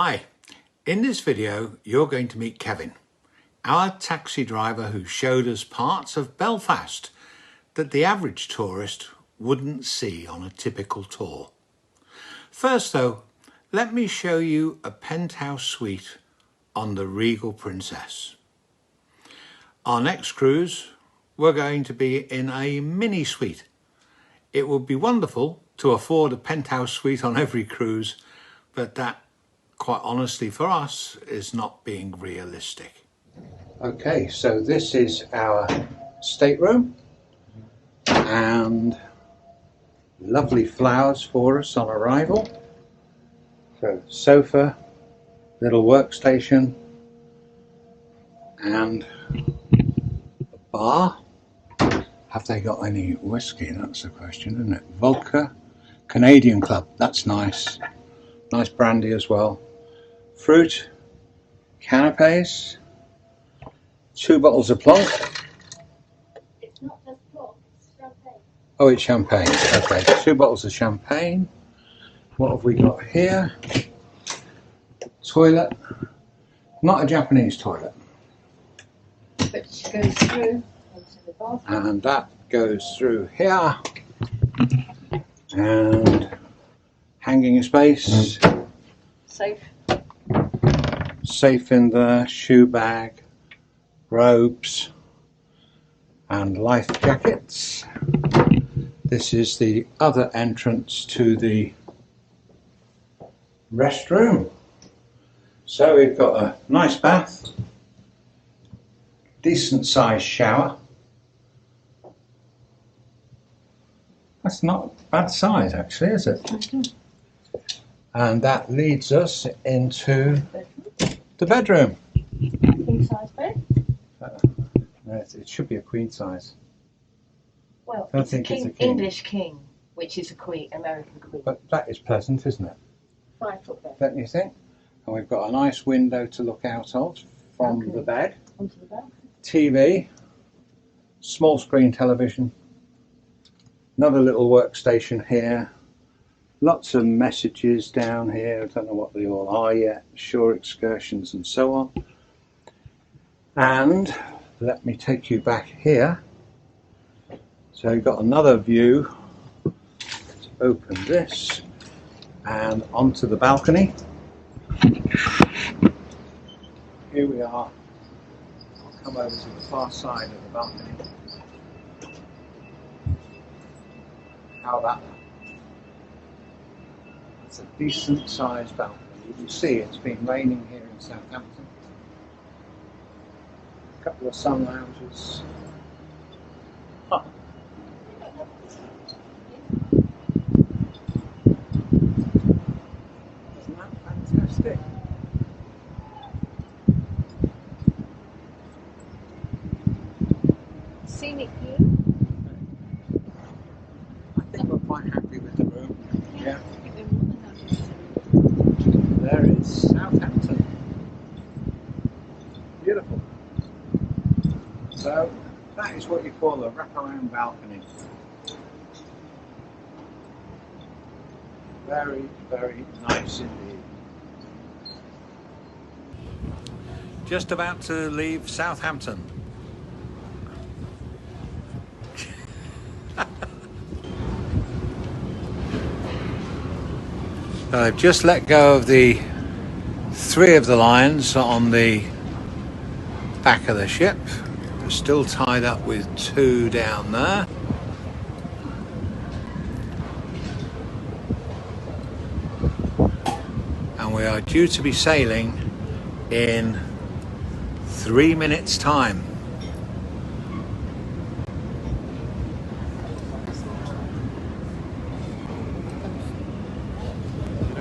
Hi, in this video you're going to meet Kevin, our taxi driver who showed us parts of Belfast that the average tourist wouldn't see on a typical tour. First though, let me show you a penthouse suite on the Regal Princess. Our next cruise, we're going to be in a mini suite. It would be wonderful to afford a penthouse suite on every cruise, but that, quite honestly for us, is not being realistic. Okay, so this is our stateroom and lovely flowers for us on arrival. So sofa, little workstation and a bar. Have they got any whiskey? That's the question, isn't it? Vodka, Canadian Club, that's nice. Nice brandy as well. Fruit, canapes, 2 bottles of plonk. It's not just plonk, it's champagne. Oh, it's champagne. Okay, 2 bottles of champagne. What have we got here? Toilet. Not a Japanese toilet. Which goes through into the bathroom. And that goes through here. And hanging space. Safe. Safe in the shoe bag, robes and life jackets. This is the other entrance to the restroom. So we've got a nice bath, decent sized shower. That's not bad size actually, is it? Mm-hmm. And that leads us into the bedroom. King size bed? It should be a queen size. Well, I it's a think king, it's a king. English king, which is a queen, American queen. But that is pleasant, isn't it? 5 foot bed. Don't you think? And we've got a nice window to look out of from Okay. the bed. Onto the bed. TV, small screen television, another little workstation here. Lots of messages down here. I don't know what they all are yet. Shore excursions and so on. And let me take you back here. So you've got another view. Let's open this and onto the balcony. Here we are. I'll come over to the far side of the balcony. How about that? It's a decent sized balcony. You can see it's been raining here in Southampton. A couple of sun lounges. Huh. Isn't that fantastic? Scenic view. I think we're quite happy with the room. Yeah. There is Southampton. Beautiful. So that is what you call a wraparound balcony. Very, very nice indeed. Just about to leave Southampton. I've just let go of the 3 of the lines on the back of the ship. We're still tied up with 2 down there. And we are due to be sailing in 3 minutes' time.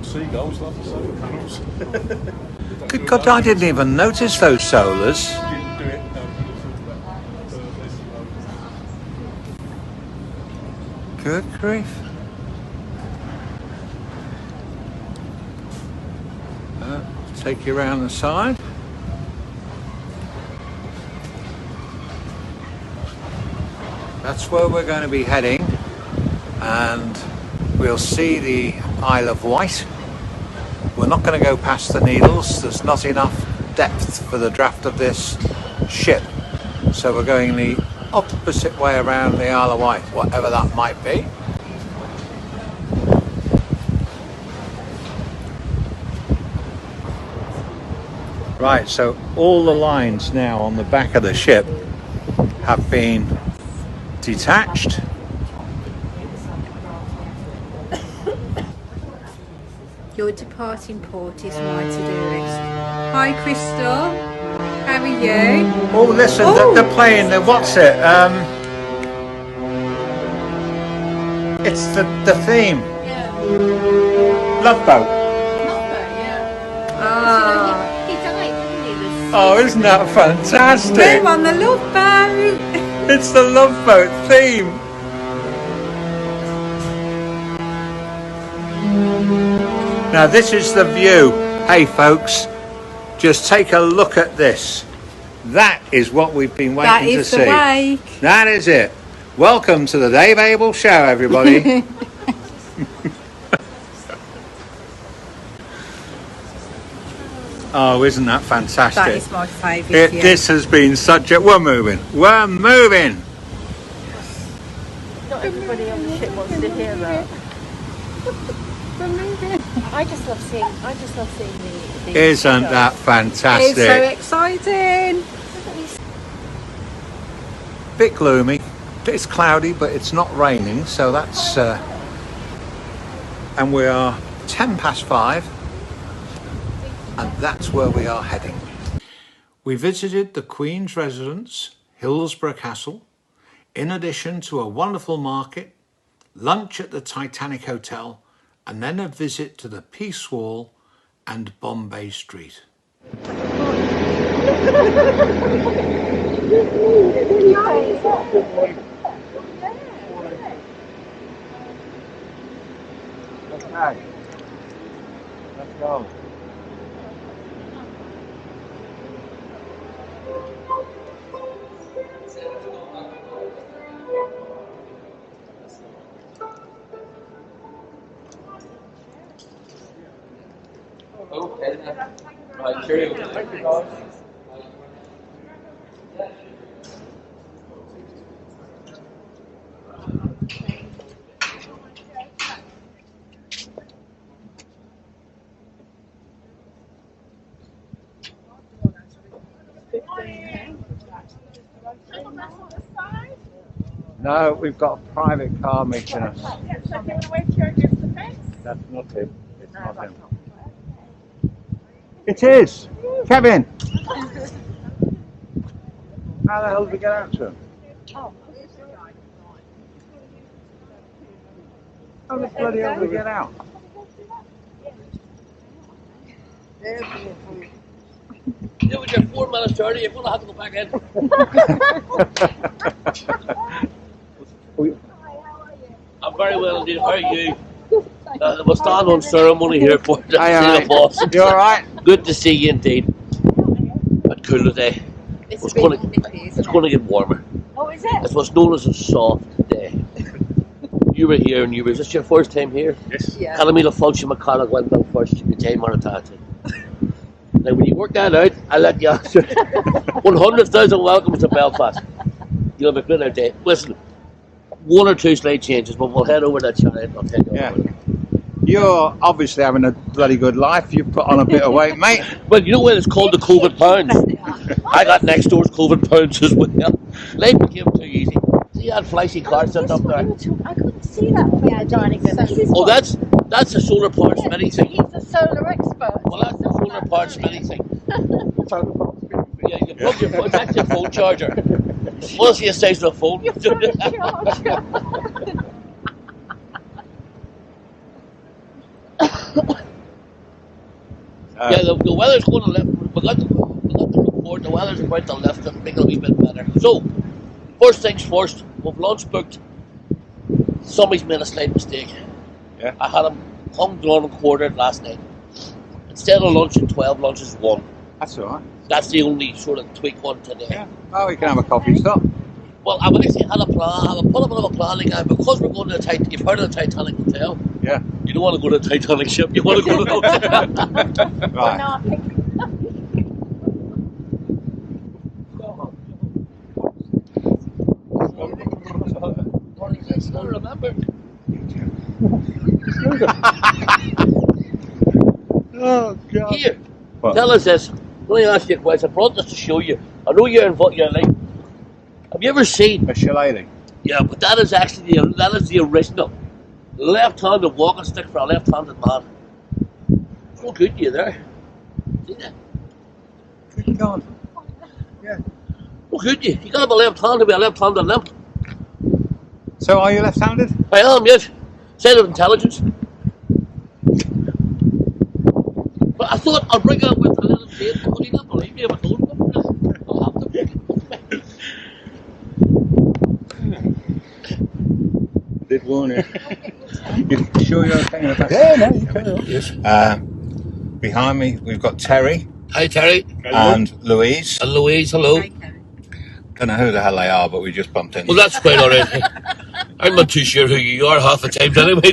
Seagulls, love the solar panels. Good God, I didn't even notice those solars. Didn't do it. Good grief. Take you around the side. That's where we're going to be heading, and we'll see the Isle of Wight. We're not going to go past the Needles. There's not enough depth for the draft of this ship. So we're going the opposite way around the Isle of Wight, whatever that might be. Right, so all the lines now on the back of the ship have been detached. Your departing port is my to-do list. Hi, Crystal. How are you? Oh, listen, Oh. they're playing the, what's it? It's the theme. Yeah. Love Boat. Ah. He died, didn't he? Oh, isn't that fantastic? We're on the Love Boat. It's the Love Boat theme. Now this is the view. Hey folks, just take a look at this. That is what we've been waiting That to is see. the wake. That is it. Welcome to the Dave Abel Show, everybody. Oh, isn't that fantastic? That is my favourite view. This has been such a... We're moving. We're moving. Not everybody on the ship wants to hear that. I just love seeing the Isn't that It's fantastic? so exciting. Bit gloomy. It's cloudy, but it's not raining, so that's... and we are 5:10, and that's where we are heading. We visited the Queen's residence, Hillsborough Castle, in addition to a wonderful market, lunch at the Titanic Hotel, and then a visit to the Peace Wall and Bombay Street. Okay, let's go. Okay, right, cheerio. Thank you, guys. No, we've got a private car meeting us. That's not him. It's not him. It is! Kevin! How the hell did we get out to him? How the bloody hell did we get out? Yeah, with your 4 minutes 30, you're going to have to go back in. I'm very well indeed. How are you? We'll stand on ceremony here for the boss. You alright? Good to see you indeed. But cool today. It's going to get warmer. Oh, is it? It's what's known as a soft day. You were here and is this your first time here? Yes. Yeah. Calamita Function McConnell went down first. You could take Maratati. Now, when you work that out, I'll let you answer. 100,000 welcomes to Belfast. You'll have a good day. Listen, 1 or 2 slight changes, but we'll head over that chariot. I'll take you Yeah. over. You're obviously having a bloody good life. You've put on a bit of weight, mate. Well, you know what it's called, the COVID pounds. I got next door's COVID pounds as well. Life became too easy. See that flashy car sitting up there? I couldn't see that from the dining room. Oh, that's a solar powered Smitty thing. He's a solar expert. Well, that's a solar powered Smitty thing. Yeah, you plug your phone. That's your phone charger. What's the size of the phone? Your phone charger. Yeah, the weather's going to lift. We got the report. The weather's about to lift and make it a wee bit better. So, first things first, we've lunch booked. Somebody's made a slight mistake. Yeah. I had them hung, drawn and quartered last night. Instead of lunch at 12, lunch is 1. That's alright. That's the only sort of tweak on today. Yeah. Oh, we can have a coffee stop. Well, I've actually had a plan. I've put a bit of a planning out because we're going to the Titanic. You've heard of the Titanic Hotel? Yeah. You don't want to go to the Titanic ship. You want to go to the hotel. Right. No, I think Remember. Oh, God. Here, What? tell us this. Let me ask you a question. I brought this to show you. I know you're involved. You're like, have you ever seen? A shillelagh. Yeah, but that is actually the original left-handed walking stick for a left-handed man. So good, you there? See that? Good God. Oh, good, you. You got to be left-handed with a left-handed limp. So are you left-handed? I am, yes. Sign of intelligence. But I thought I'd bring up with a little bit. Would you not believe me if I told them? I'll have to bring it. Did warn you. You sure you're okay in the back? Yeah, no, you carry on. Yes. Behind me, we've got Terry Hi, Terry. and Louise. And Louise, hello. Hi, Kevin. Don't know who the hell they are, but we just bumped in. Well, that's quite all right. I'm not too sure who you are half the time anyway.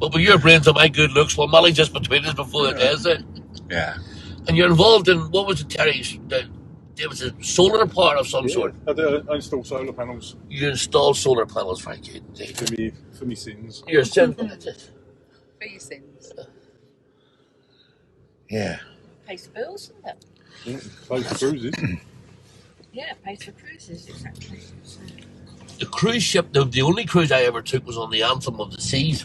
But with your brains and my good looks, well, Molly just between us before the day's out. Yeah. And you're involved in, what was it, Terry? There was a solar power of some sort. I install solar panels You install solar panels, very good indeed. for me sins. You're sin. For your sins. Yeah. pays the bills, isn't it? Yeah, close the cruises. Yeah, pays for cruises, exactly. So, The cruise ship, the only cruise I ever took was on the Anthem of the Seas.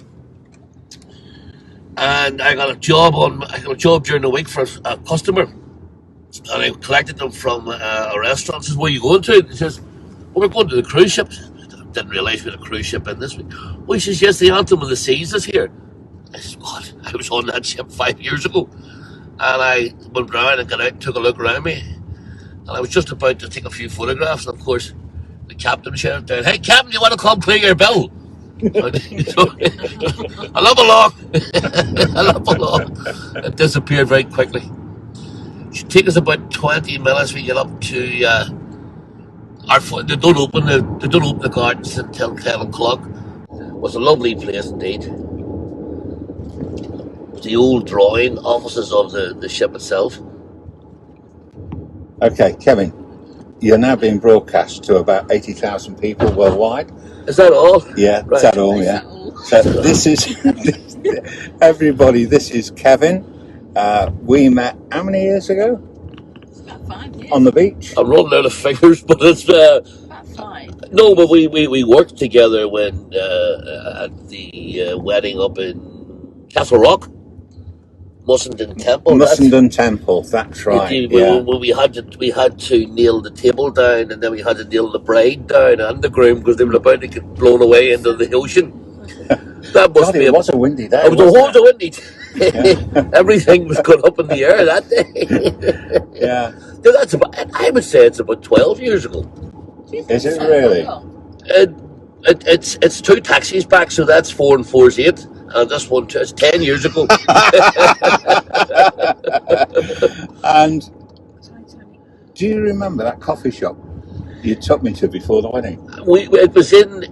And I got a job during the week for a customer. And I collected them from a restaurant. Says, where are you going to? He says, well, we're going to the cruise ship. I didn't realise we had a cruise ship in this week. Well, he says, yes, the Anthem of the Seas is here. I said, what? I was on that ship 5 years ago. And I went round and got out and took a look around me. And I was just about to take a few photographs. And of course, the captain shouted down, hey, Captain, you want to come clear your bill? So, I love along. I love along. It disappeared very quickly. It should take us about 20 minutes. We get up to they don't open the gardens until 10 o'clock. It was a lovely place indeed. The old drawing offices of the ship itself. Okay, Kevin, you're now being broadcast to about 80,000 people worldwide. Is that all? Yeah, Right. is that all? Yeah. So this is everybody. This is Kevin. We met how many years ago it's about 5 years. on the beach? I'm running out of figures, but it's About 5. no. But we worked together when at the wedding up in Castle Rock, Mussenden Temple. Mussenden Temple. That's right. When we had to nail the table down, and then we had to nail the bride down and the groom because they were about to get blown away into the ocean. That must God, be. it was a windy day. It was a wasn't whole windy. Everything was going up in the air that day. Yeah. No, that's about. I would say it's about 12 years ago. Is it really? It's 2 taxis back, so that's 4 and 4 is 8, and this one it's 10 years ago. And do you remember that coffee shop you took me to before the wedding?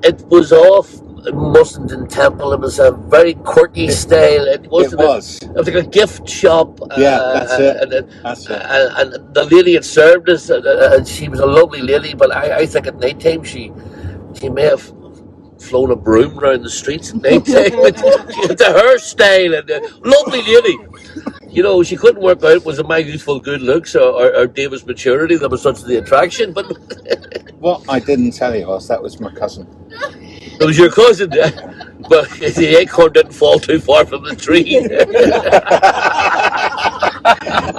It was off Mussenden Temple. It was a very quirky style. It was like a gift shop. Yeah, that's it. That's it. And the lady had served us, and she was a lovely lady. But I think at night time she may have flown a broom around the streets at night time with the hairstyle and the lovely lady. You know, she couldn't work out was it my youthful good looks or David's maturity that was such the attraction. But What I didn't tell you was that was my cousin. it was your cousin, but the acorn didn't fall too far from the tree.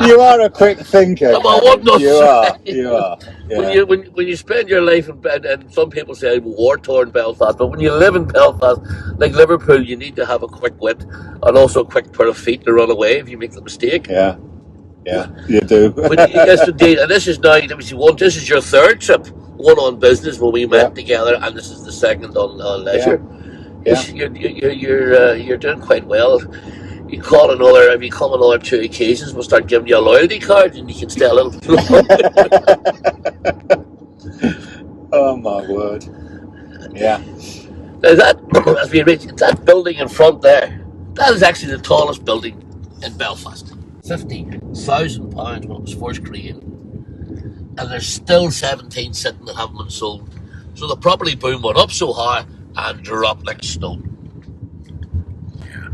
You are a quick thinker. Come on, what not You are. You are. Yeah. When you spend your life in bed, and some people say war-torn Belfast, but when you live in Belfast, like Liverpool, you need to have a quick wit and also a quick pair of feet to run away if you make the mistake. Yeah. Yeah, you do. But yes, indeed, and this is now. Let me see. This is your third trip. One on business when we met together, and this is the second on leisure. Yes, you're doing quite well. If you come another 2 occasions, we'll start giving you a loyalty card, and you can stay a little. Oh my word! Yeah. Now that, as we reach, that building in front there, that is actually the tallest building in Belfast. £50,000 when it was first created. And there's still 17 sitting that haven't been sold. So the property boom went up so high and dropped like a stone.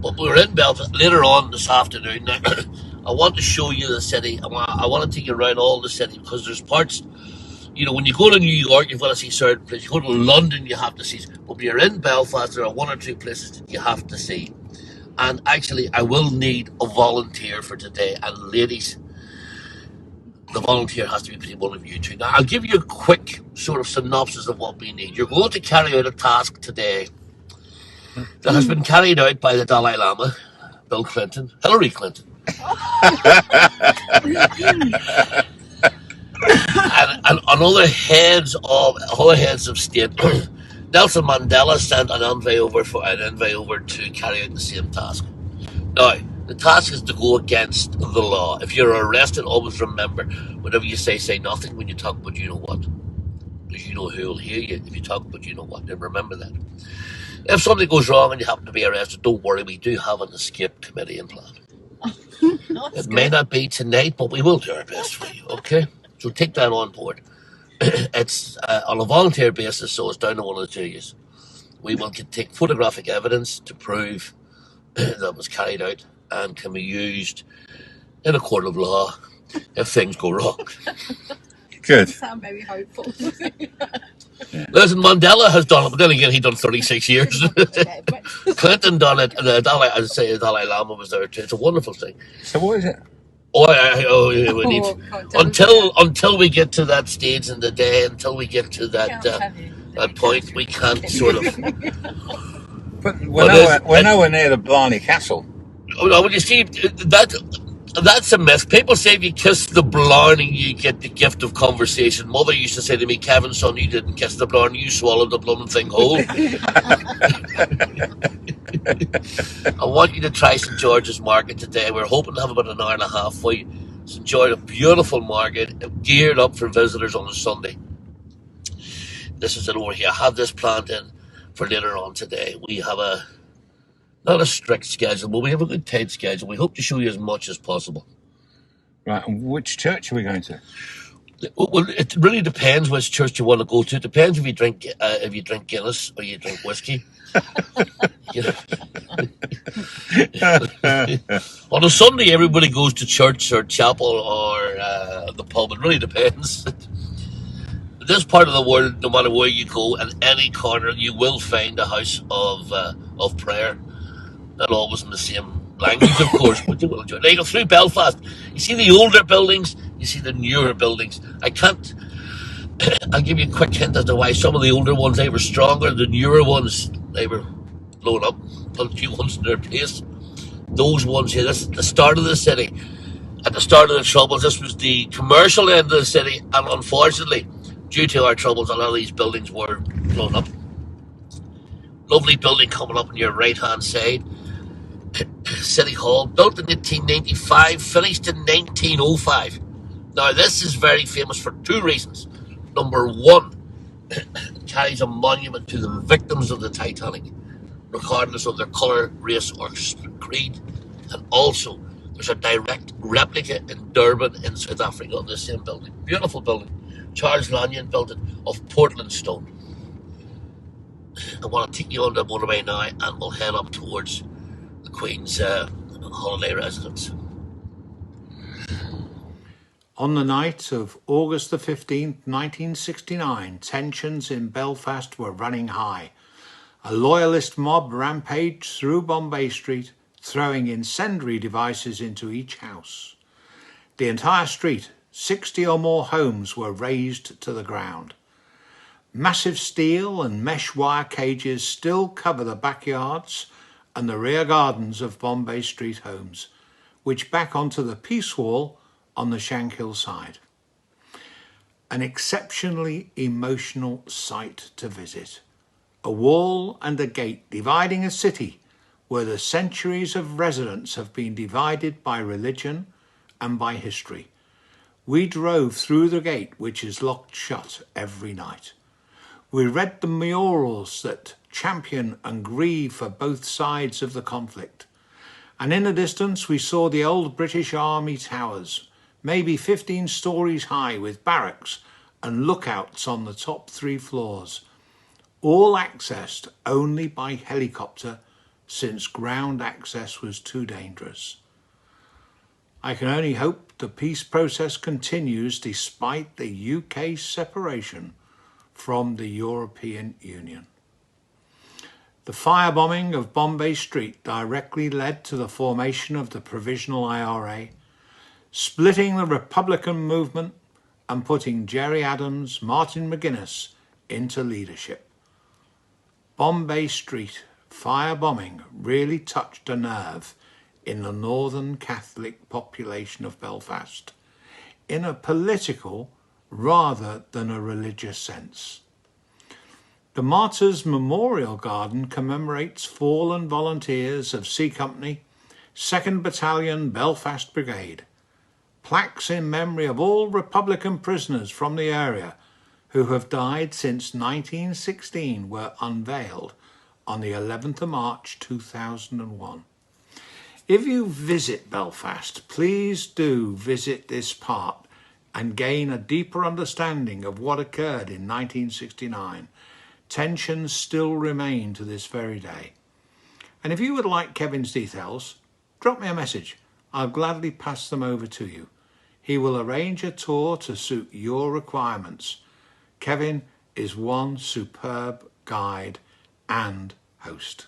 But we were in Belfast later on this afternoon. Now, I want to show you the city. I want to take you around all the city because there's parts, you know, when you go to New York, you've got to see certain places. You go to London, you have to see. But when you're in Belfast, there are one or two places that you have to see. And actually, I will need a volunteer for today. And ladies, the volunteer has to be one of you two. Now, I'll give you a quick sort of synopsis of what we need. You're going to carry out a task today that has been carried out by the Dalai Lama, Bill Clinton, Hillary Clinton, and other heads of state. Nelson Mandela sent an envoy over to carry out the same task. Now, the task is to go against the law. If you're arrested, always remember, whenever you say nothing. When you talk, but you know what, because you know who will hear you. If you talk, but you know what, then remember that. If something goes wrong and you happen to be arrested, don't worry, we do have an escape committee in plan. It may not be tonight, but we will do our best for you, okay? So take that on board. It's on a volunteer basis, so it's down to one of the two of you. We will take photographic evidence to prove that was carried out and can be used in a court of law if things go wrong. Good. You sound very hopeful. Listen, Mandela has done it, but then again, he done 36 years. Clinton done it, and the Dalai Lama was there too. It's a wonderful thing. So what is it? We need until we get to that stage in the day, until we get to that point, we can't sort of. But we're nowhere near the Blarney Castle. Well, you see, that's a myth. People say if you kiss the Blarney, you get the gift of conversation. Mother used to say to me, Kevin, son, you didn't kiss the Blarney, you swallowed the blooming thing whole. I want you to try St. George's Market today. We're hoping to have about an hour and a half for you. St. George, a beautiful market, geared up for visitors on a Sunday. This is it over here. I have this planned in for later on today. We have not a strict schedule, but we have a good tight schedule. We hope to show you as much as possible. Right, and which church are we going to? Well, it really depends which church you want to go to. It depends if you drink Guinness or you drink whiskey. On a Sunday, everybody goes to church or chapel or the pub. It really depends. This part of the world, no matter where you go, in any corner, you will find a house of prayer. Not always in the same language, of course, but you will enjoy it. Now you go through Belfast, you see the older buildings, you see the newer buildings. I'll give you a quick hint as to why some of the older ones, they were stronger. The newer ones, they were blown up, put a few ones in their place. Those ones here, this is the start of the city. At the start of the troubles, this was the commercial end of the city, and unfortunately, due to our troubles, a lot of these buildings were blown up. Lovely building coming up on your right-hand side. City Hall, built in 1895, finished in 1905. Now, this is very famous for two reasons. Number one, it carries a monument to the victims of the Titanic, regardless of their colour, race, or creed. And also, there's a direct replica in Durban in South Africa of the same building. Beautiful building. Charles Lanyon built it of Portland stone. I want to take you on the motorway now, and we'll head up towards the Queen's holiday residence. On the night of August the 15th, 1969, tensions in Belfast were running high. A loyalist mob rampaged through Bombay Street, throwing incendiary devices into each house. The entire street, 60 or more homes, were razed to the ground. Massive steel and mesh wire cages still cover the backyards and the rear gardens of Bombay Street homes, which back onto the Peace Wall on the Shankill side. An exceptionally emotional sight to visit. A wall and a gate dividing a city where the centuries of residents have been divided by religion and by history. We drove through the gate, which is locked shut every night. We read the murals that champion and grieve for both sides of the conflict. And in the distance we saw the old British Army towers, maybe 15 stories high, with barracks and lookouts on the top 3 floors, all accessed only by helicopter since ground access was too dangerous. I can only hope the peace process continues despite the UK's separation from the European Union. The firebombing of Bombay Street directly led to the formation of the Provisional IRA, splitting the Republican movement and putting Gerry Adams, Martin McGuinness into leadership. Bombay Street firebombing really touched a nerve in the northern Catholic population of Belfast, in a political rather than a religious sense. The Martyrs Memorial Garden commemorates fallen volunteers of C Company, 2nd Battalion Belfast Brigade. Plaques in memory of all Republican prisoners from the area who have died since 1916 were unveiled on the 11th of March 2001. If you visit Belfast, please do visit this part and gain a deeper understanding of what occurred in 1969. Tensions still remain to this very day. And if you would like Kevin's details, drop me a message. I'll gladly pass them over to you. He will arrange a tour to suit your requirements. Kevin is one superb guide and host.